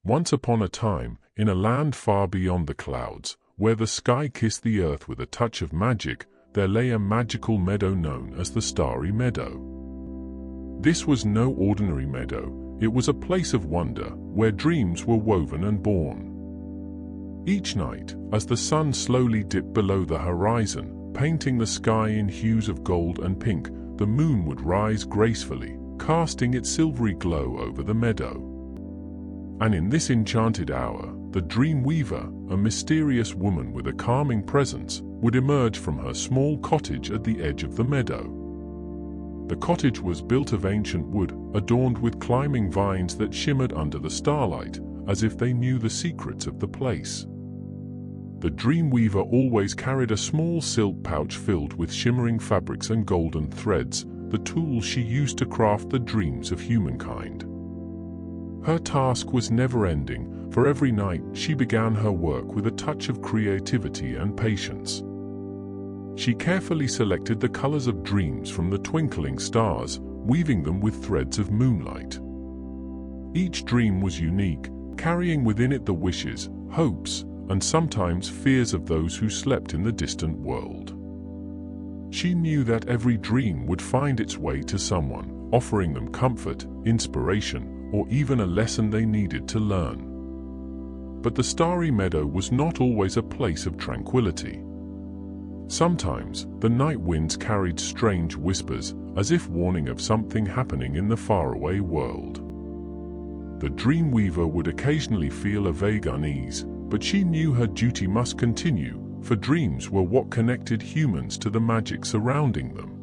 Once upon a time, in a land far beyond the clouds, where the sky kissed the earth with a touch of magic, there lay a magical meadow known as the Starry Meadow. This was no ordinary meadow. It was a place of wonder, where dreams were woven and born. Each night, as the sun slowly dipped below the horizon, painting the sky in hues of gold and pink, the moon would rise gracefully, casting its silvery glow over the meadow. And in this enchanted hour, the Dreamweaver, a mysterious woman with a calming presence, would emerge from her small cottage at the edge of the meadow. The cottage was built of ancient wood, adorned with climbing vines that shimmered under the starlight, as if they knew the secrets of the place. The Dreamweaver always carried a small silk pouch filled with shimmering fabrics and golden threads, the tools she used to craft the dreams of humankind. Her task was never-ending, for every night she began her work with a touch of creativity and patience. She carefully selected the colors of dreams from the twinkling stars, weaving them with threads of moonlight. Each dream was unique, carrying within it the wishes, hopes, and sometimes fears of those who slept in the distant world. She knew that every dream would find its way to someone, offering them comfort, inspiration, or even a lesson they needed to learn. But the Starry Meadow was not always a place of tranquility. Sometimes, the night winds carried strange whispers, as if warning of something happening in the faraway world. The Dreamweaver would occasionally feel a vague unease, but she knew her duty must continue, for dreams were what connected humans to the magic surrounding them.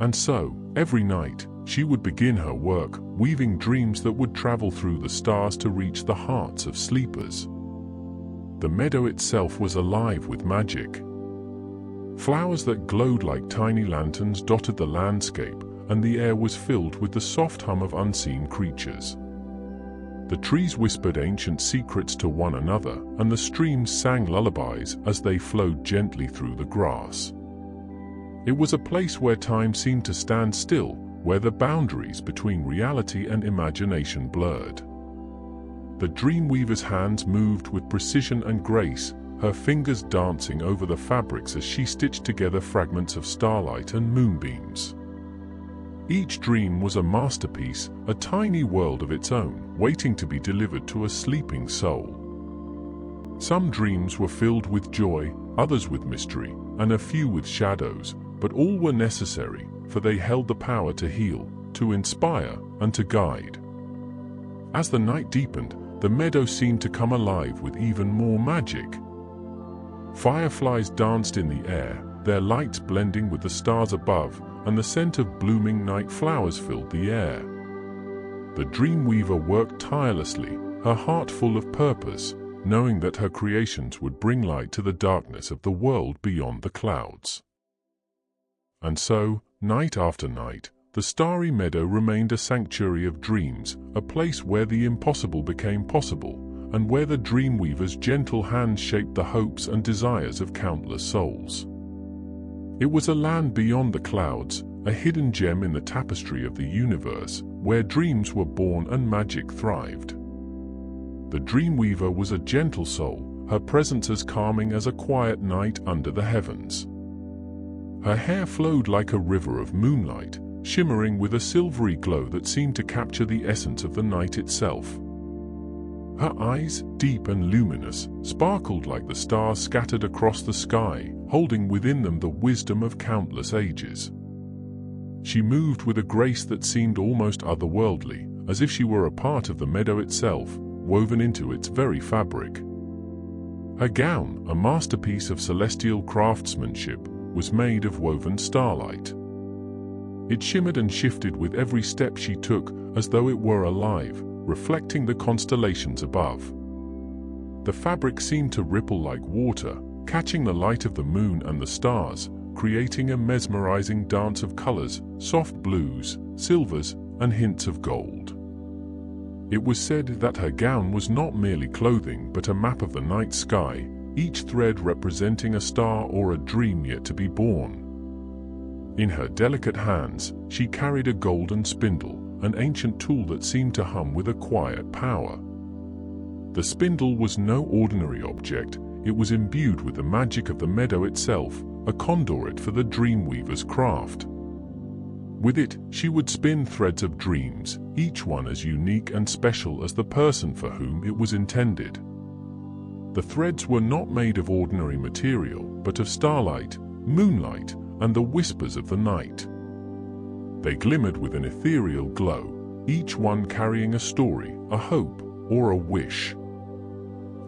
And so, every night, she would begin her work, weaving dreams that would travel through the stars to reach the hearts of sleepers. The meadow itself was alive with magic. Flowers that glowed like tiny lanterns dotted the landscape, and the air was filled with the soft hum of unseen creatures. The trees whispered ancient secrets to one another, and the streams sang lullabies as they flowed gently through the grass. It was a place where time seemed to stand still, where the boundaries between reality and imagination blurred. The Dreamweaver's hands moved with precision and grace, her fingers dancing over the fabrics as she stitched together fragments of starlight and moonbeams. Each dream was a masterpiece, a tiny world of its own, waiting to be delivered to a sleeping soul. Some dreams were filled with joy, others with mystery, and a few with shadows, but all were necessary, for they held the power to heal, to inspire, and to guide. As the night deepened, the meadow seemed to come alive with even more magic. Fireflies danced in the air, their lights blending with the stars above, and the scent of blooming night flowers filled the air. The Dreamweaver worked tirelessly, her heart full of purpose, knowing that her creations would bring light to the darkness of the world beyond the clouds. And so, night after night, the Starry Meadow remained a sanctuary of dreams, a place where the impossible became possible, and where the Dreamweaver's gentle hand shaped the hopes and desires of countless souls. It was a land beyond the clouds, a hidden gem in the tapestry of the universe, where dreams were born and magic thrived. The Dreamweaver was a gentle soul, her presence as calming as a quiet night under the heavens. Her hair flowed like a river of moonlight, shimmering with a silvery glow that seemed to capture the essence of the night itself. Her eyes, deep and luminous, sparkled like the stars scattered across the sky, holding within them the wisdom of countless ages. She moved with a grace that seemed almost otherworldly, as if she were a part of the meadow itself, woven into its very fabric. Her gown, a masterpiece of celestial craftsmanship, was made of woven starlight. It shimmered and shifted with every step she took, as though it were alive, reflecting the constellations above. The fabric seemed to ripple like water, catching the light of the moon and the stars, creating a mesmerizing dance of colors, soft blues, silvers, and hints of gold. It was said that her gown was not merely clothing but a map of the night sky, each thread representing a star or a dream yet to be born. In her delicate hands, she carried a golden spindle, an ancient tool that seemed to hum with a quiet power. The spindle was no ordinary object. It was imbued with the magic of the meadow itself, a conduit for the Dreamweaver's craft. With it, she would spin threads of dreams, each one as unique and special as the person for whom it was intended. The threads were not made of ordinary material, but of starlight, moonlight, and the whispers of the night. They glimmered with an ethereal glow, each one carrying a story, a hope, or a wish.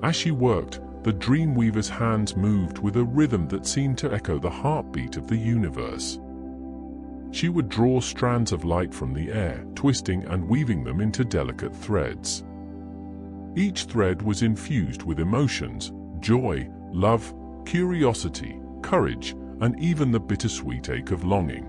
As she worked, the Dreamweaver's hands moved with a rhythm that seemed to echo the heartbeat of the universe. She would draw strands of light from the air, twisting and weaving them into delicate threads. Each thread was infused with emotions: joy, love, curiosity, courage, and even the bittersweet ache of longing.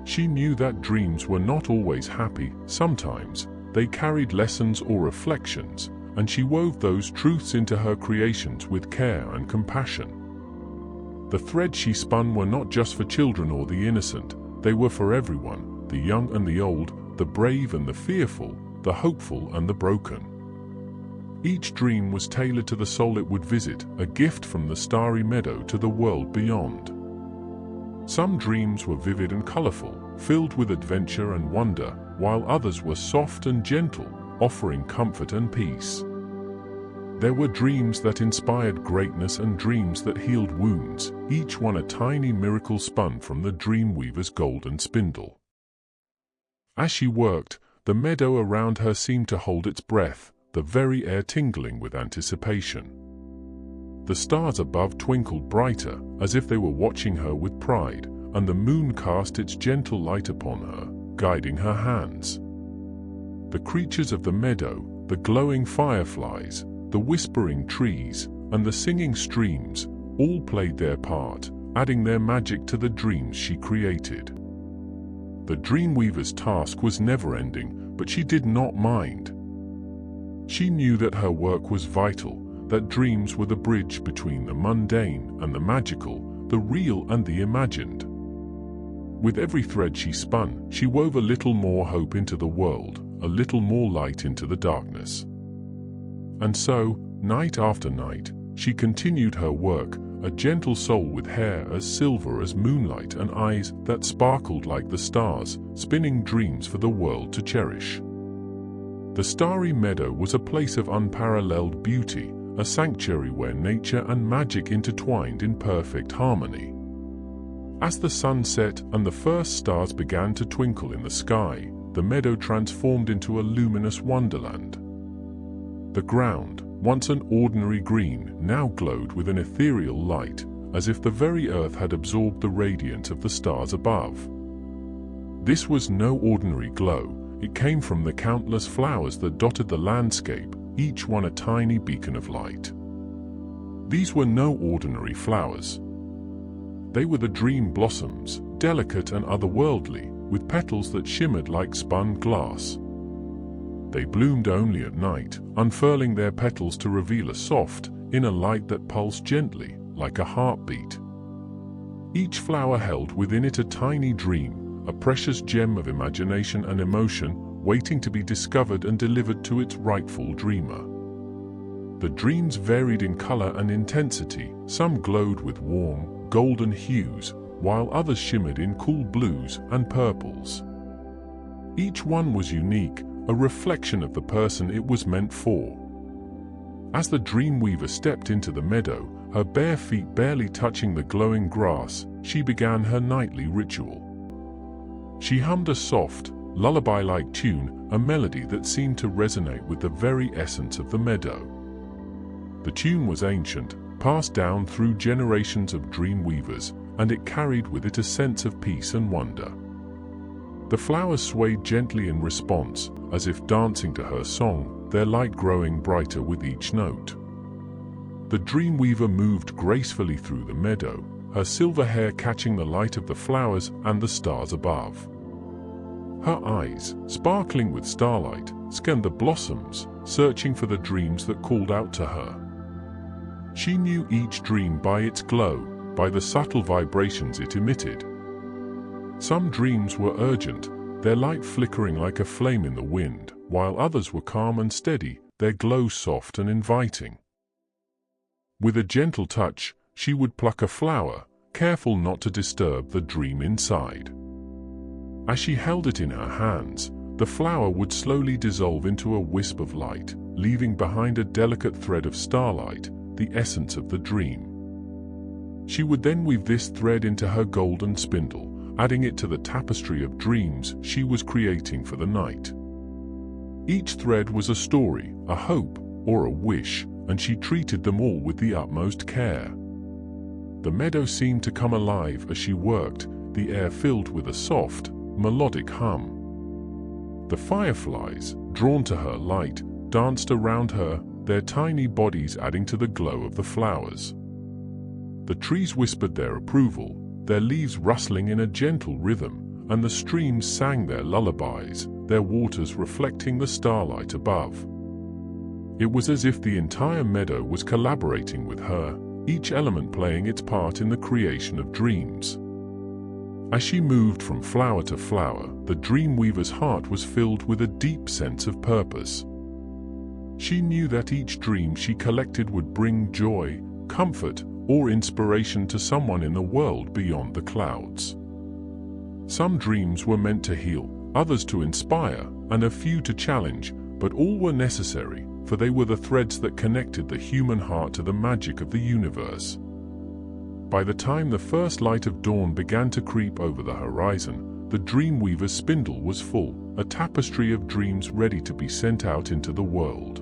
She knew that dreams were not always happy. Sometimes they carried lessons or reflections, and she wove those truths into her creations with care and compassion. The threads she spun were not just for children or the innocent. They were for everyone, the young and the old, the brave and the fearful, the hopeful and the broken. Each dream was tailored to the soul it would visit, a gift from the Starry Meadow to the world beyond. Some dreams were vivid and colorful, filled with adventure and wonder, while others were soft and gentle, offering comfort and peace. There were dreams that inspired greatness and dreams that healed wounds, each one a tiny miracle spun from the Dreamweaver's golden spindle. As she worked, the meadow around her seemed to hold its breath, the very air tingling with anticipation. The stars above twinkled brighter, as if they were watching her with pride, and the moon cast its gentle light upon her, guiding her hands. The creatures of the meadow, the glowing fireflies, the whispering trees, and the singing streams, all played their part, adding their magic to the dreams she created. The Dreamweaver's task was never-ending, but she did not mind. She knew that her work was vital, that dreams were the bridge between the mundane and the magical, the real and the imagined. With every thread she spun, she wove a little more hope into the world, a little more light into the darkness. And so, night after night, she continued her work, a gentle soul with hair as silver as moonlight and eyes that sparkled like the stars, spinning dreams for the world to cherish. The Starry Meadow was a place of unparalleled beauty, a sanctuary where nature and magic intertwined in perfect harmony. As the sun set and the first stars began to twinkle in the sky, the meadow transformed into a luminous wonderland. The ground, once an ordinary green, now glowed with an ethereal light, as if the very earth had absorbed the radiance of the stars above. This was no ordinary glow. It came from the countless flowers that dotted the landscape, each one a tiny beacon of light. These were no ordinary flowers. They were the dream blossoms, delicate and otherworldly, with petals that shimmered like spun glass. They bloomed only at night, unfurling their petals to reveal a soft, inner light that pulsed gently, like a heartbeat. Each flower held within it a tiny dream, a precious gem of imagination and emotion, waiting to be discovered and delivered to its rightful dreamer. The dreams varied in color and intensity. Some glowed with warm, golden hues, while others shimmered in cool blues and purples. Each one was unique, a reflection of the person it was meant for. As the Dreamweaver stepped into the meadow, her bare feet barely touching the glowing grass, she began her nightly ritual. She hummed a soft, lullaby-like tune, a melody that seemed to resonate with the very essence of the meadow. The tune was ancient, passed down through generations of Dreamweavers, and it carried with it a sense of peace and wonder. The flowers swayed gently in response, as if dancing to her song, their light growing brighter with each note. The Dreamweaver moved gracefully through the meadow, her silver hair catching the light of the flowers and the stars above. Her eyes, sparkling with starlight, scanned the blossoms, searching for the dreams that called out to her. She knew each dream by its glow, by the subtle vibrations it emitted. Some dreams were urgent, their light flickering like a flame in the wind, while others were calm and steady, their glow soft and inviting. With a gentle touch, she would pluck a flower, careful not to disturb the dream inside. As she held it in her hands, the flower would slowly dissolve into a wisp of light, leaving behind a delicate thread of starlight, the essence of the dream. She would then weave this thread into her golden spindle, adding it to the tapestry of dreams she was creating for the night. Each thread was a story, a hope, or a wish, and she treated them all with the utmost care. The meadow seemed to come alive as she worked, the air filled with a soft, melodic hum. The fireflies, drawn to her light, danced around her, their tiny bodies adding to the glow of the flowers. The trees whispered their approval, their leaves rustling in a gentle rhythm, and the streams sang their lullabies, their waters reflecting the starlight above. It was as if the entire meadow was collaborating with her, each element playing its part in the creation of dreams. As she moved from flower to flower, the Dreamweaver's heart was filled with a deep sense of purpose. She knew that each dream she collected would bring joy, comfort, or inspiration to someone in the world beyond the clouds. Some dreams were meant to heal, others to inspire, and a few to challenge, but all were necessary, for they were the threads that connected the human heart to the magic of the universe. By the time the first light of dawn began to creep over the horizon, the Dreamweaver's spindle was full, a tapestry of dreams ready to be sent out into the world.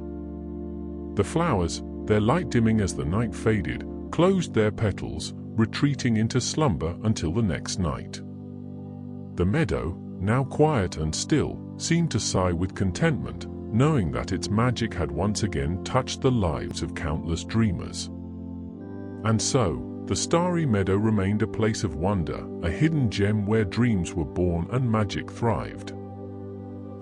The flowers, their light dimming as the night faded, closed their petals, retreating into slumber until the next night. The meadow, now quiet and still, seemed to sigh with contentment, knowing that its magic had once again touched the lives of countless dreamers. And so, the Starry Meadow remained a place of wonder, a hidden gem where dreams were born and magic thrived.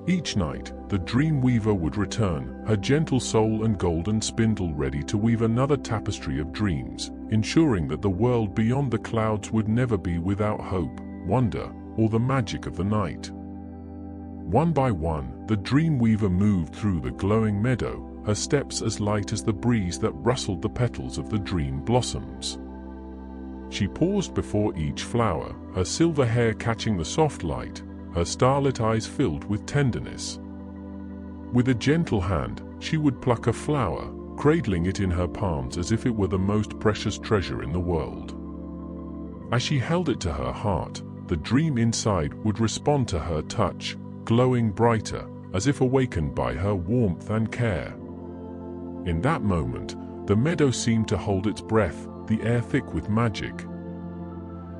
Each night, the Dreamweaver would return, her gentle soul and golden spindle ready to weave another tapestry of dreams, ensuring that the world beyond the clouds would never be without hope, wonder, or the magic of the night. One by one, the Dreamweaver moved through the glowing meadow, her steps as light as the breeze that rustled the petals of the dream blossoms. She paused before each flower, her silver hair catching the soft light, her starlit eyes filled with tenderness. With a gentle hand, she would pluck a flower, cradling it in her palms as if it were the most precious treasure in the world. As she held it to her heart, the dream inside would respond to her touch, glowing brighter, as if awakened by her warmth and care. In that moment, the meadow seemed to hold its breath, the air thick with magic.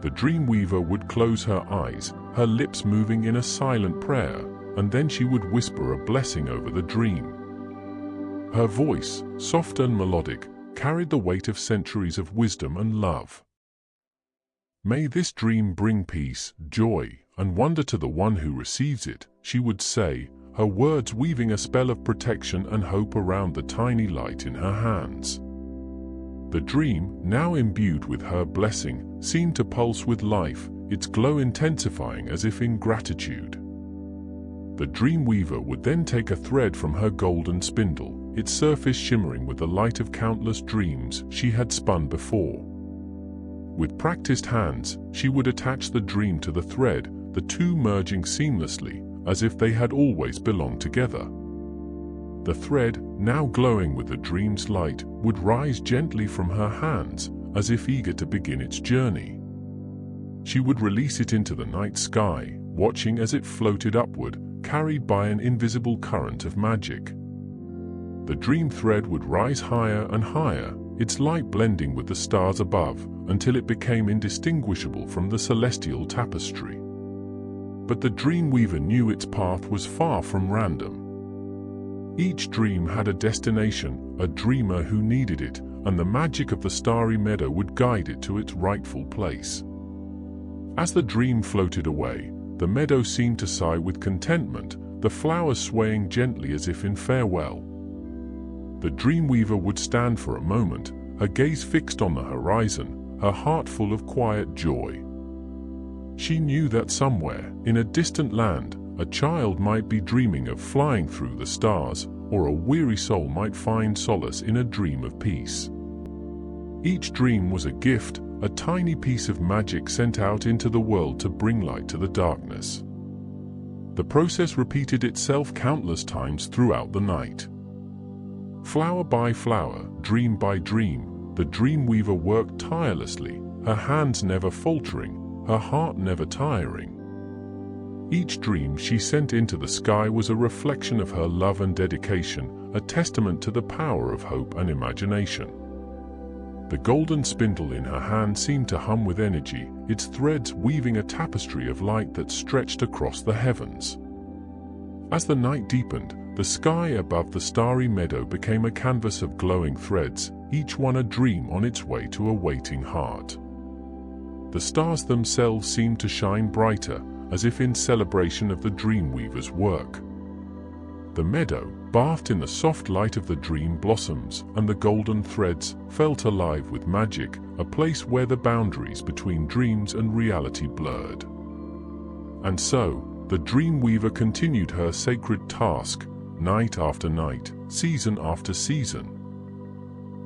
The Dreamweaver would close her eyes, her lips moving in a silent prayer, and then she would whisper a blessing over the dream. Her voice, soft and melodic, carried the weight of centuries of wisdom and love. "May this dream bring peace, joy, and wonder to the one who receives it," she would say, her words weaving a spell of protection and hope around the tiny light in her hands. The dream, now imbued with her blessing, seemed to pulse with life, its glow intensifying as if in gratitude. The Dreamweaver would then take a thread from her golden spindle, its surface shimmering with the light of countless dreams she had spun before. With practiced hands, she would attach the dream to the thread, the two merging seamlessly, as if they had always belonged together. The thread, now glowing with the dream's light, would rise gently from her hands, as if eager to begin its journey. She would release it into the night sky, watching as it floated upward, carried by an invisible current of magic. The dream thread would rise higher and higher, its light blending with the stars above, until it became indistinguishable from the celestial tapestry. But the Dreamweaver knew its path was far from random. Each dream had a destination, a dreamer who needed it, and the magic of the Starry Meadow would guide it to its rightful place. As the dream floated away, the meadow seemed to sigh with contentment, the flowers swaying gently as if in farewell. The Dreamweaver would stand for a moment, her gaze fixed on the horizon, her heart full of quiet joy. She knew that somewhere, in a distant land, a child might be dreaming of flying through the stars, or a weary soul might find solace in a dream of peace. Each dream was a gift, a tiny piece of magic sent out into the world to bring light to the darkness. The process repeated itself countless times throughout the night. Flower by flower, dream by dream, the Dreamweaver worked tirelessly, her hands never faltering, her heart never tiring. Each dream she sent into the sky was a reflection of her love and dedication, a testament to the power of hope and imagination. The golden spindle in her hand seemed to hum with energy, its threads weaving a tapestry of light that stretched across the heavens. As the night deepened, the sky above the starry meadow became a canvas of glowing threads, each one a dream on its way to a waiting heart. The stars themselves seemed to shine brighter, as if in celebration of the Dreamweaver's work. The meadow, bathed in the soft light of the dream blossoms, and the golden threads, felt alive with magic, a place where the boundaries between dreams and reality blurred. And so, the Dreamweaver continued her sacred task, night after night, season after season.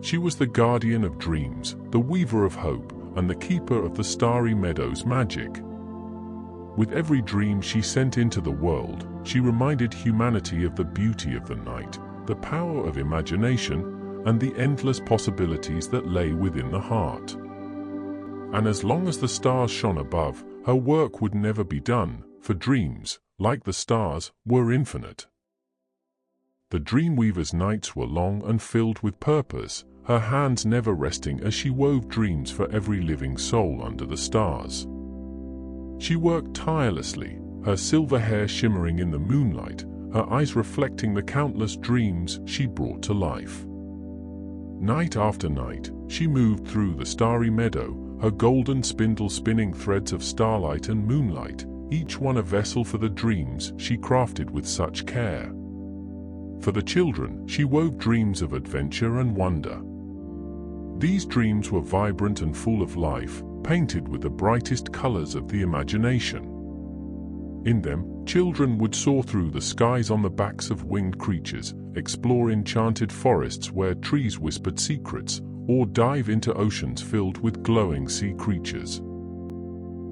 She was the guardian of dreams, the weaver of hope, and the keeper of the starry meadow's magic. With every dream she sent into the world, she reminded humanity of the beauty of the night, the power of imagination, and the endless possibilities that lay within the heart. And as long as the stars shone above, her work would never be done, for dreams, like the stars, were infinite. The Dreamweaver's nights were long and filled with purpose, her hands never resting as she wove dreams for every living soul under the stars. She worked tirelessly, her silver hair shimmering in the moonlight, her eyes reflecting the countless dreams she brought to life. Night after night, she moved through the starry meadow, her golden spindle spinning threads of starlight and moonlight, each one a vessel for the dreams she crafted with such care. For the children, she wove dreams of adventure and wonder. These dreams were vibrant and full of life, painted with the brightest colors of the imagination. In them, children would soar through the skies on the backs of winged creatures, explore enchanted forests where trees whispered secrets, or dive into oceans filled with glowing sea creatures.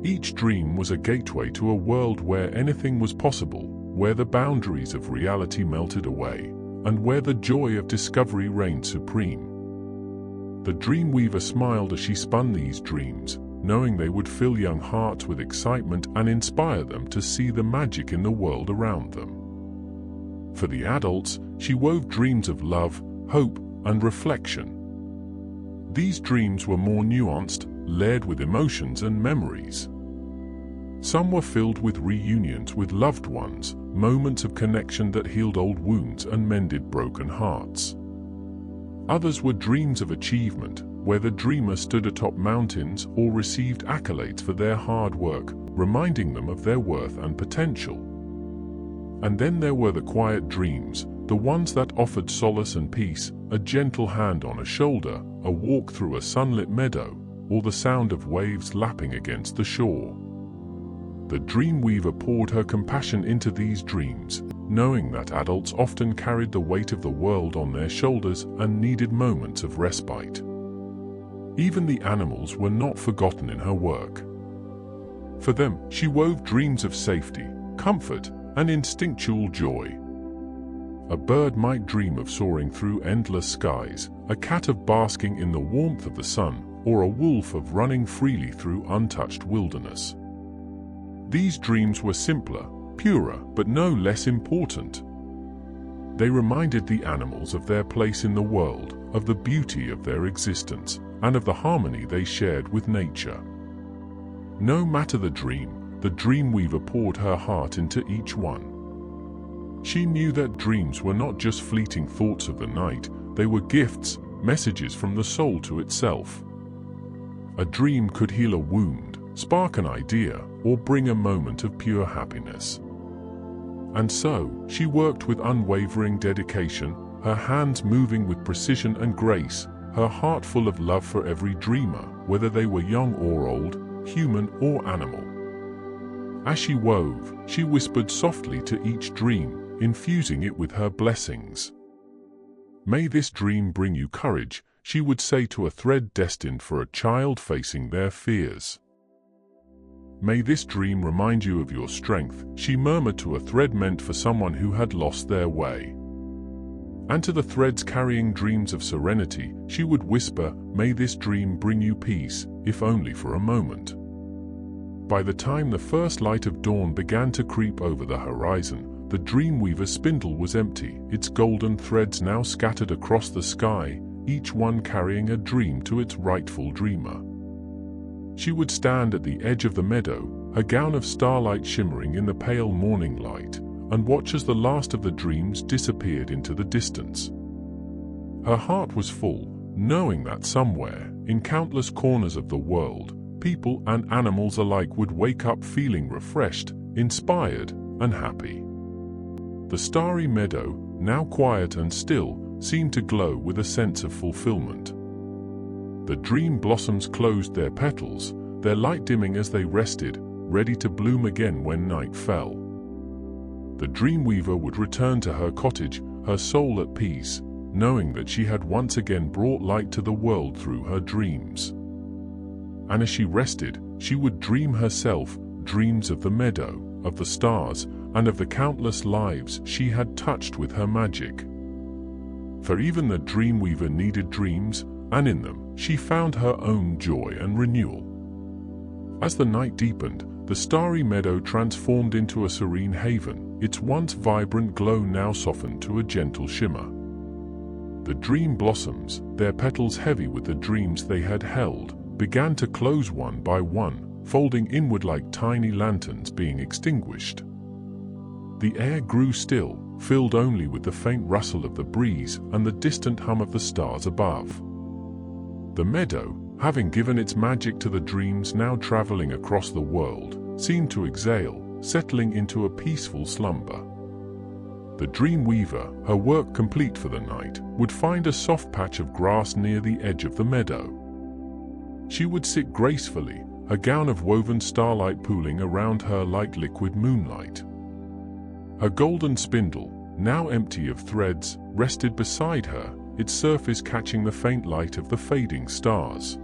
Each dream was a gateway to a world where anything was possible, where the boundaries of reality melted away, and where the joy of discovery reigned supreme. The Dreamweaver smiled as she spun these dreams, knowing they would fill young hearts with excitement and inspire them to see the magic in the world around them. For the adults, she wove dreams of love, hope, and reflection. These dreams were more nuanced, layered with emotions and memories. Some were filled with reunions with loved ones, moments of connection that healed old wounds and mended broken hearts. Others were dreams of achievement, where the dreamer stood atop mountains or received accolades for their hard work, reminding them of their worth and potential. And then there were the quiet dreams, the ones that offered solace and peace, a gentle hand on a shoulder, a walk through a sunlit meadow, or the sound of waves lapping against the shore. The Dreamweaver poured her compassion into these dreams, knowing that adults often carried the weight of the world on their shoulders and needed moments of respite. Even the animals were not forgotten in her work. For them, she wove dreams of safety, comfort, and instinctual joy. A bird might dream of soaring through endless skies, a cat of basking in the warmth of the sun, or a wolf of running freely through untouched wilderness. These dreams were simpler, purer, but no less important. They reminded the animals of their place in the world, of the beauty of their existence, and of the harmony they shared with nature. No matter the dream, the Dreamweaver poured her heart into each one. She knew that dreams were not just fleeting thoughts of the night, they were gifts, messages from the soul to itself. A dream could heal a wound, spark an idea, or bring a moment of pure happiness. And so, she worked with unwavering dedication, her hands moving with precision and grace, her heart full of love for every dreamer, whether they were young or old, human or animal. As she wove, she whispered softly to each dream, infusing it with her blessings. "May this dream bring you courage," she would say to a thread destined for a child facing their fears. "May this dream remind you of your strength," she murmured to a thread meant for someone who had lost their way. And to the threads carrying dreams of serenity, she would whisper, "May this dream bring you peace, if only for a moment." By the time the first light of dawn began to creep over the horizon, the Dreamweaver spindle was empty, its golden threads now scattered across the sky, each one carrying a dream to its rightful dreamer. She would stand at the edge of the meadow, her gown of starlight shimmering in the pale morning light, and watch as the last of the dreams disappeared into the distance. Her heart was full, knowing that somewhere, in countless corners of the world, people and animals alike would wake up feeling refreshed, inspired, and happy. The Starry Meadow, now quiet and still, seemed to glow with a sense of fulfillment. The dream blossoms closed their petals, their light dimming as they rested, ready to bloom again when night fell. The Dreamweaver would return to her cottage, her soul at peace, knowing that she had once again brought light to the world through her dreams. And as she rested, she would dream herself, dreams of the meadow, of the stars, and of the countless lives she had touched with her magic. For even the Dreamweaver needed dreams, and in them, she found her own joy and renewal. As the night deepened, the Starry Meadow transformed into a serene haven, its once vibrant glow now softened to a gentle shimmer. The dream blossoms, their petals heavy with the dreams they had held, began to close one by one, folding inward like tiny lanterns being extinguished. The air grew still, filled only with the faint rustle of the breeze and the distant hum of the stars above. The meadow, having given its magic to the dreams now traveling across the world, seemed to exhale, settling into a peaceful slumber. The Dreamweaver, her work complete for the night, would find a soft patch of grass near the edge of the meadow. She would sit gracefully, a gown of woven starlight pooling around her like liquid moonlight. Her golden spindle, now empty of threads, rested beside her, its surface catching the faint light of the fading stars.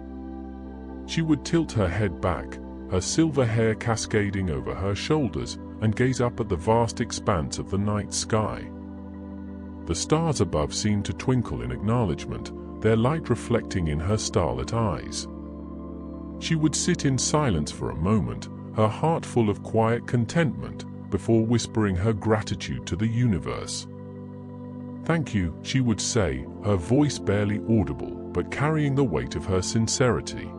She would tilt her head back, her silver hair cascading over her shoulders, and gaze up at the vast expanse of the night sky. The stars above seemed to twinkle in acknowledgement, their light reflecting in her starlit eyes. She would sit in silence for a moment, her heart full of quiet contentment, before whispering her gratitude to the universe. "Thank you," she would say, her voice barely audible, but carrying the weight of her sincerity.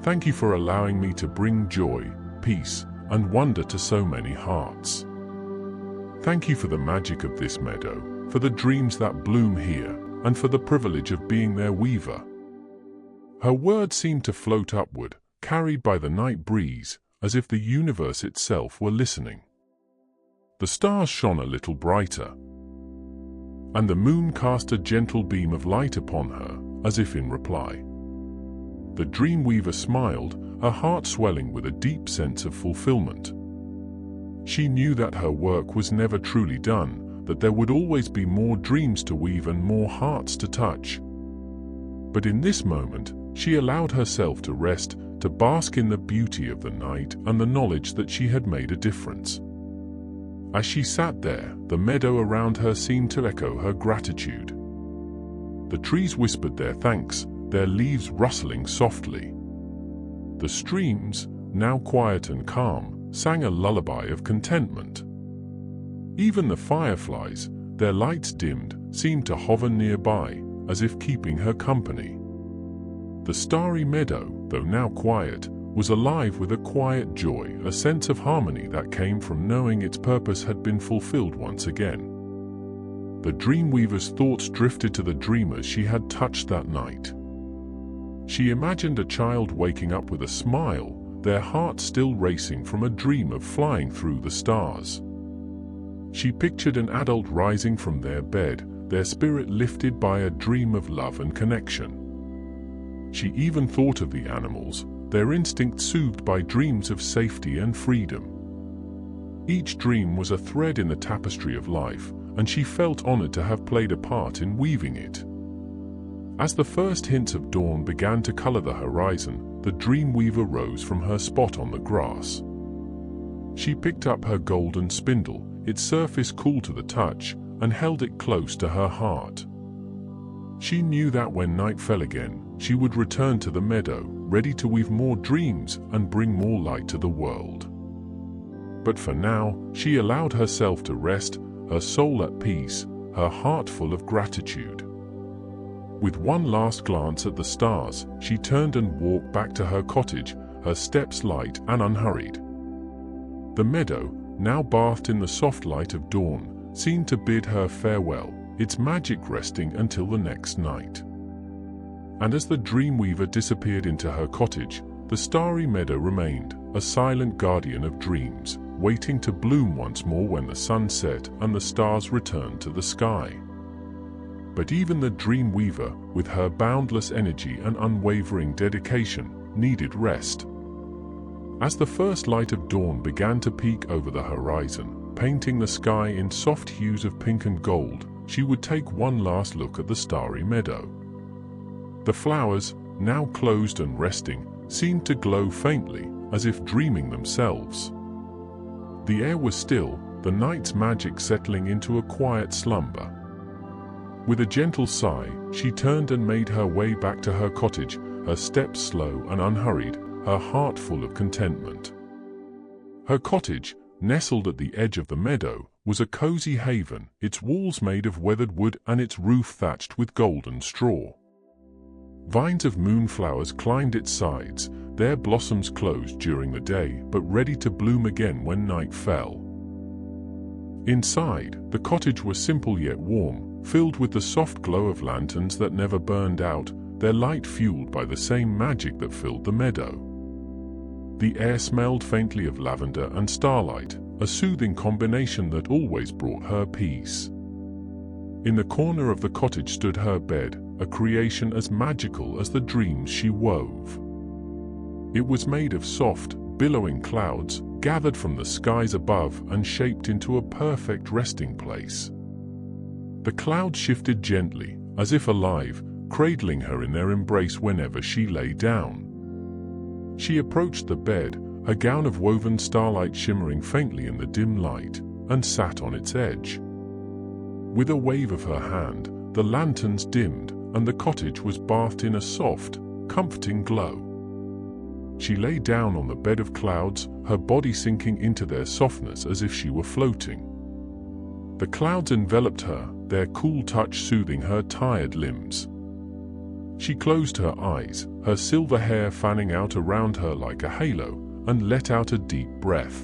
"Thank you for allowing me to bring joy, peace, and wonder to so many hearts. Thank you for the magic of this meadow, for the dreams that bloom here, and for the privilege of being their weaver." Her words seemed to float upward, carried by the night breeze, as if the universe itself were listening. The stars shone a little brighter, and the moon cast a gentle beam of light upon her, as if in reply. The Dreamweaver smiled, her heart swelling with a deep sense of fulfillment. She knew that her work was never truly done, that there would always be more dreams to weave and more hearts to touch. But in this moment, she allowed herself to rest, to bask in the beauty of the night and the knowledge that she had made a difference. As she sat there, the meadow around her seemed to echo her gratitude. The trees whispered their thanks, their leaves rustling softly. The streams, now quiet and calm, sang a lullaby of contentment. Even the fireflies, their lights dimmed, seemed to hover nearby, as if keeping her company. The Starry Meadow, though now quiet, was alive with a quiet joy, a sense of harmony that came from knowing its purpose had been fulfilled once again. The Dreamweaver's thoughts drifted to the dreamers she had touched that night. She imagined a child waking up with a smile, their heart still racing from a dream of flying through the stars. She pictured an adult rising from their bed, their spirit lifted by a dream of love and connection. She even thought of the animals, their instincts soothed by dreams of safety and freedom. Each dream was a thread in the tapestry of life, and she felt honored to have played a part in weaving it. As the first hints of dawn began to color the horizon, the Dreamweaver rose from her spot on the grass. She picked up her golden spindle, its surface cool to the touch, and held it close to her heart. She knew that when night fell again, she would return to the meadow, ready to weave more dreams and bring more light to the world. But for now, she allowed herself to rest, her soul at peace, her heart full of gratitude. With one last glance at the stars, she turned and walked back to her cottage, her steps light and unhurried. The meadow, now bathed in the soft light of dawn, seemed to bid her farewell, its magic resting until the next night. And as the Dreamweaver disappeared into her cottage, the Starry Meadow remained, a silent guardian of dreams, waiting to bloom once more when the sun set and the stars returned to the sky. But even the Dreamweaver, with her boundless energy and unwavering dedication, needed rest. As the first light of dawn began to peek over the horizon, painting the sky in soft hues of pink and gold, she would take one last look at the Starry Meadow. The flowers, now closed and resting, seemed to glow faintly, as if dreaming themselves. The air was still, the night's magic settling into a quiet slumber. With a gentle sigh, she turned and made her way back to her cottage, her steps slow and unhurried, her heart full of contentment. Her cottage, nestled at the edge of the meadow, was a cozy haven, its walls made of weathered wood and its roof thatched with golden straw. Vines of moonflowers climbed its sides, their blossoms closed during the day but ready to bloom again when night fell. Inside, the cottage was simple yet warm, filled with the soft glow of lanterns that never burned out, their light fueled by the same magic that filled the meadow. The air smelled faintly of lavender and starlight, a soothing combination that always brought her peace. In the corner of the cottage stood her bed, a creation as magical as the dreams she wove. It was made of soft, billowing clouds, gathered from the skies above and shaped into a perfect resting place. The clouds shifted gently, as if alive, cradling her in their embrace whenever she lay down. She approached the bed, her gown of woven starlight shimmering faintly in the dim light, and sat on its edge. With a wave of her hand, the lanterns dimmed, and the cottage was bathed in a soft, comforting glow. She lay down on the bed of clouds, her body sinking into their softness as if she were floating. The clouds enveloped her, their cool touch soothing her tired limbs. She closed her eyes, her silver hair fanning out around her like a halo, and let out a deep breath.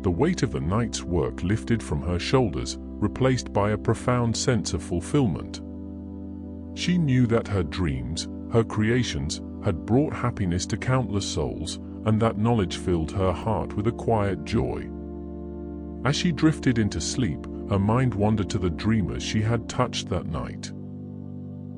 The weight of the night's work lifted from her shoulders, replaced by a profound sense of fulfillment. She knew that her dreams, her creations, had brought happiness to countless souls, and that knowledge filled her heart with a quiet joy. As she drifted into sleep, her mind wandered to the dreamers she had touched that night.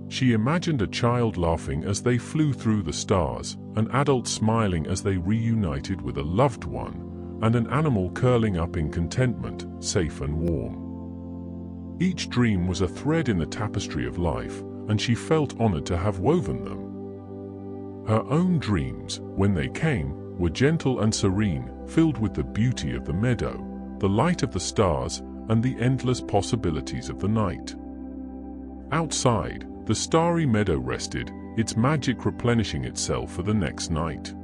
She imagined a child laughing as they flew through the stars, an adult smiling as they reunited with a loved one, and an animal curling up in contentment, safe and warm. Each dream was a thread in the tapestry of life, and she felt honored to have woven them. Her own dreams, when they came, were gentle and serene, filled with the beauty of the meadow, the light of the stars, and the endless possibilities of the night. Outside, the Starry Meadow rested, its magic replenishing itself for the next night.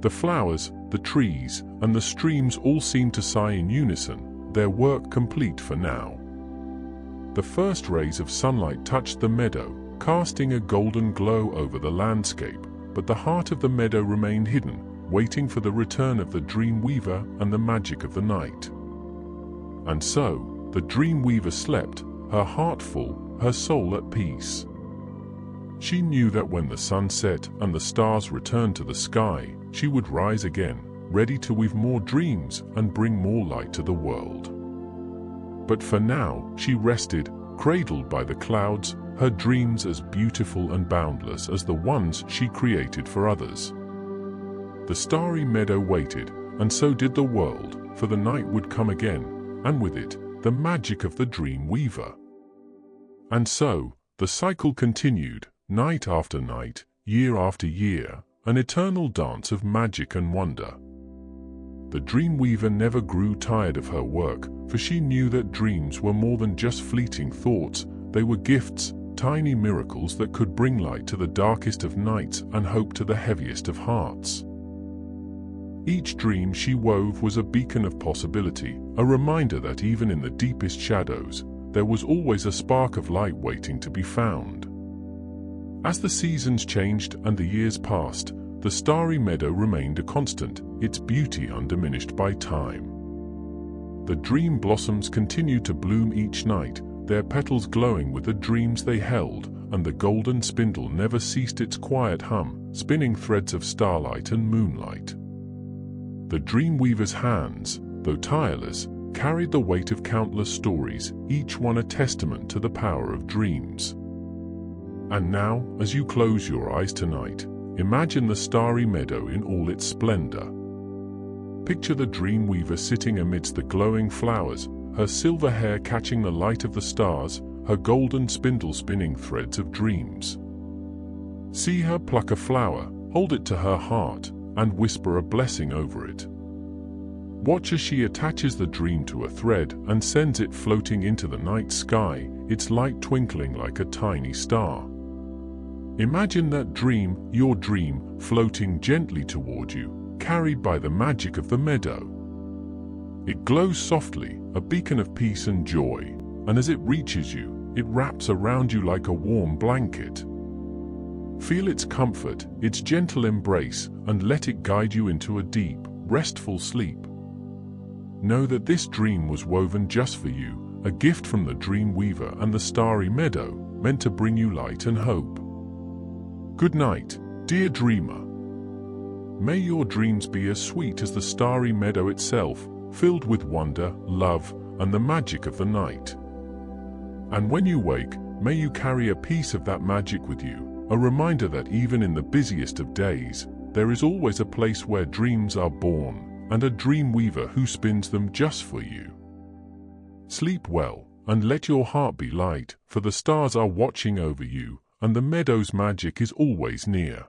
The flowers, the trees, and the streams all seemed to sigh in unison, their work complete for now. The first rays of sunlight touched the meadow, casting a golden glow over the landscape, but the heart of the meadow remained hidden, waiting for the return of the Dreamweaver and the magic of the night. And so, the Dreamweaver slept, her heart full, her soul at peace. She knew that when the sun set and the stars returned to the sky, she would rise again, ready to weave more dreams and bring more light to the world. But for now, she rested, cradled by the clouds, her dreams as beautiful and boundless as the ones she created for others. The Starry Meadow waited, and so did the world, for the night would come again, and with it, the magic of the Dreamweaver. And so, the cycle continued, night after night, year after year, an eternal dance of magic and wonder. The Dreamweaver never grew tired of her work, for she knew that dreams were more than just fleeting thoughts. They were gifts, tiny miracles that could bring light to the darkest of nights and hope to the heaviest of hearts. Each dream she wove was a beacon of possibility, a reminder that even in the deepest shadows, there was always a spark of light waiting to be found. As the seasons changed and the years passed, the Starry Meadow remained a constant, its beauty undiminished by time. The dream blossoms continued to bloom each night, their petals glowing with the dreams they held, and the golden spindle never ceased its quiet hum, spinning threads of starlight and moonlight. The Dreamweaver's hands, though tireless, carried the weight of countless stories, each one a testament to the power of dreams. And now, as you close your eyes tonight, imagine the Starry Meadow in all its splendor. Picture the Dreamweaver sitting amidst the glowing flowers, her silver hair catching the light of the stars, her golden spindle spinning threads of dreams. See her pluck a flower, hold it to her heart, and whisper a blessing over it. Watch as she attaches the dream to a thread and sends it floating into the night sky, its light twinkling like a tiny star. Imagine that dream, your dream, floating gently toward you, carried by the magic of the meadow. It glows softly, a beacon of peace and joy, and as it reaches you, it wraps around you like a warm blanket. Feel its comfort, its gentle embrace, and let it guide you into a deep, restful sleep. Know that this dream was woven just for you, a gift from the Dreamweaver and the Starry Meadow, meant to bring you light and hope. Good night, dear dreamer. May your dreams be as sweet as the Starry Meadow itself, filled with wonder, love, and the magic of the night. And when you wake, may you carry a piece of that magic with you, a reminder that even in the busiest of days, there is always a place where dreams are born, and a Dreamweaver who spins them just for you. Sleep well, and let your heart be light, for the stars are watching over you, and the meadow's magic is always near.